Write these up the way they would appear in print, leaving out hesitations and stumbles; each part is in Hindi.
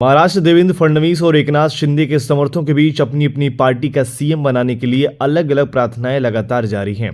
महाराष्ट्र देवेंद्र फडणवीस और एकनाथ शिंदे के समर्थकों के बीच अपनी अपनी पार्टी का सीएम बनाने के लिए अलग अलग प्रार्थनाएं लगातार जारी हैं।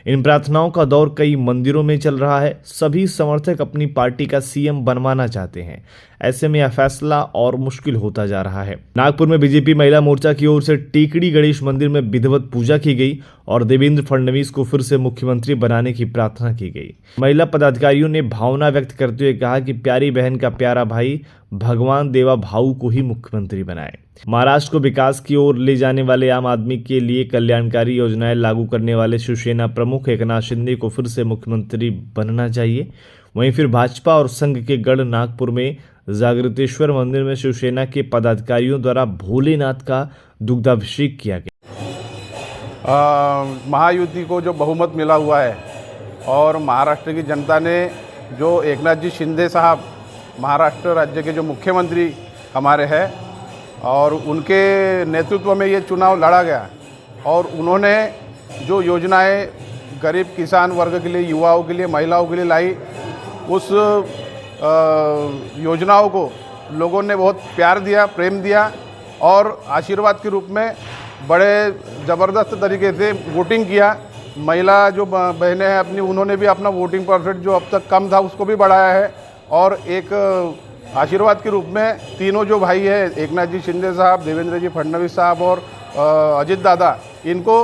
इन प्रार्थनाओं का दौर कई मंदिरों में चल रहा है। सभी समर्थक अपनी पार्टी का सीएम बनवाना चाहते हैं। ऐसे में यह फैसला और मुश्किल होता जा रहा है। नागपुर में बीजेपी महिला मोर्चा की ओर से टेकड़ी गणेश मंदिर में विधिवत पूजा की गई और देवेंद्र फडणवीस को फिर से मुख्यमंत्री बनाने की प्रार्थना की गई। महिला पदाधिकारियों ने भावना व्यक्त करते हुए कहा कि प्यारी बहन का प्यारा भाई भगवान देवा भाऊ को ही मुख्यमंत्री बनाए। महाराष्ट्र को विकास की ओर ले जाने वाले आम आदमी के लिए कल्याणकारी योजनाएं लागू करने वाले शिवसेना प्रमुख एकनाथ शिंदे को फिर से मुख्यमंत्री बनना चाहिए। वहीं फिर भाजपा और संघ के गढ़ नागपुर में जागृतेश्वर मंदिर में शिवसेना के पदाधिकारियों द्वारा भोलेनाथ का दुग्धाभिषेक किया गया। महायुति को जो बहुमत मिला हुआ है और महाराष्ट्र की जनता ने जो एकनाथ जी शिंदे साहब महाराष्ट्र राज्य के जो मुख्यमंत्री हमारे हैं और उनके नेतृत्व में ये चुनाव लड़ा गया और उन्होंने जो योजनाएं गरीब किसान वर्ग के लिए, युवाओं के लिए, महिलाओं के लिए लाई, उस योजनाओं को लोगों ने बहुत प्यार दिया, प्रेम दिया और आशीर्वाद के रूप में बड़े ज़बरदस्त तरीके से वोटिंग किया। महिला जो बहनें हैं अपनी, उन्होंने भी अपना वोटिंग परसेंट जो अब तक कम था उसको भी बढ़ाया है और एक आशीर्वाद के रूप में तीनों जो भाई है, एकनाथ जी शिंदे साहब, देवेंद्र जी फडणवीस साहब और अजित दादा, इनको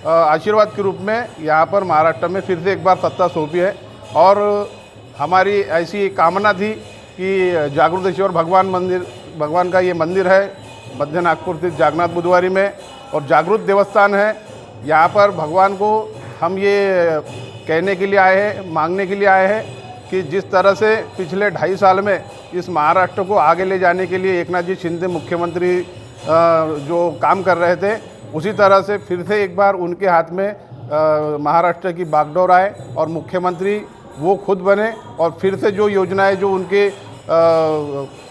आशीर्वाद के रूप में यहाँ पर महाराष्ट्र में फिर से एक बार सत्ता सौंपी है। और हमारी ऐसी कामना थी कि जागृतेश्वर भगवान का ये मंदिर है मध्य नागपुर स्थित जागन्नाथ बुधवारी में और जागृत देवस्थान है। यहाँ पर भगवान को हम ये कहने के लिए आए हैं, मांगने के लिए आए हैं कि जिस तरह से पिछले 2.5 साल में इस महाराष्ट्र को आगे ले जाने के लिए एकनाथ जी शिंदे मुख्यमंत्री जो काम कर रहे थे, उसी तरह से फिर से एक बार उनके हाथ में महाराष्ट्र की बागडोर आए और मुख्यमंत्री वो खुद बने और फिर से जो योजनाएं जो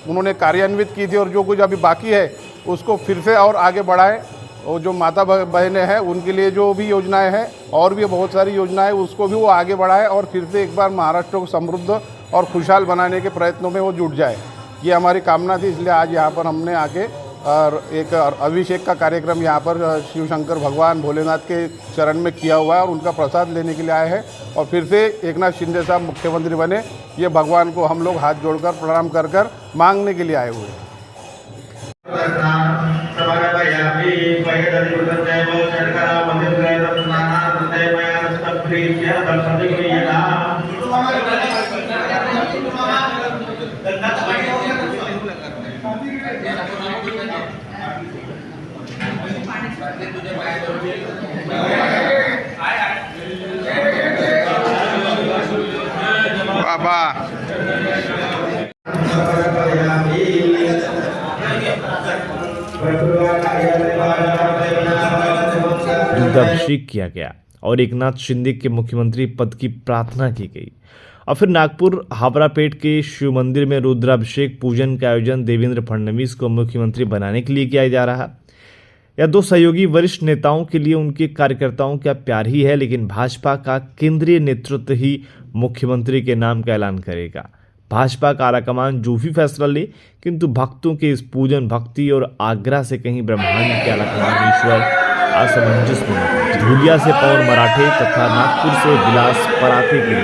उन्होंने कार्यान्वित की थी और जो कुछ अभी बाकी है उसको फिर से और आगे बढ़ाएं। और जो माता बहनें हैं उनके लिए जो भी योजनाएं हैं और भी बहुत सारी योजनाएं, उसको भी वो आगे बढ़ाए और फिर से एक बार महाराष्ट्र को समृद्ध और खुशहाल बनाने के प्रयत्नों में वो जुट जाए। ये हमारी कामना थी, इसलिए आज यहाँ पर हमने आके और एक अभिषेक का कार्यक्रम यहाँ पर शिव शंकर भगवान भोलेनाथ के चरण में किया हुआ है और उनका प्रसाद लेने के लिए आए हैं और फिर से एकनाथ शिंदे साहब मुख्यमंत्री बने, ये भगवान को हम लोग हाथ जोड़कर प्रणाम कर कर मांगने के लिए आए हुए हैं। बाबा दुग्धाभिषेक किया गया और एकनाथ शिंदे के मुख्यमंत्री पद की प्रार्थना की गई। और फिर नागपुर हावरापेट के शिव मंदिर में रुद्राभिषेक पूजन का आयोजन देवेंद्र फडणवीस को मुख्यमंत्री बनाने के लिए किया जा रहा है। यह दो सहयोगी वरिष्ठ नेताओं के लिए उनके कार्यकर्ताओं का प्यार ही है, लेकिन भाजपा का केंद्रीय नेतृत्व ही मुख्यमंत्री के नाम का ऐलान करेगा। भाजपा का आलाकमान जो भी फैसला ले, किंतु भक्तों के इस पूजन, भक्ति और आग्रह से कहीं ब्रह्मांड के आलाकमान ईश्वर असमंजस में। धूलिया से पवन मराठे तथा नागपुर से विलास पराठे के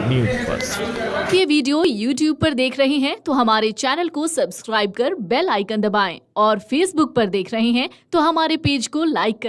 न्यूज फर्स्ट। ये वीडियो YouTube पर देख रहे हैं तो हमारे चैनल को सब्सक्राइब कर बेल आइकन दबाएं और Facebook पर देख रहे हैं तो हमारे पेज को लाइक करें।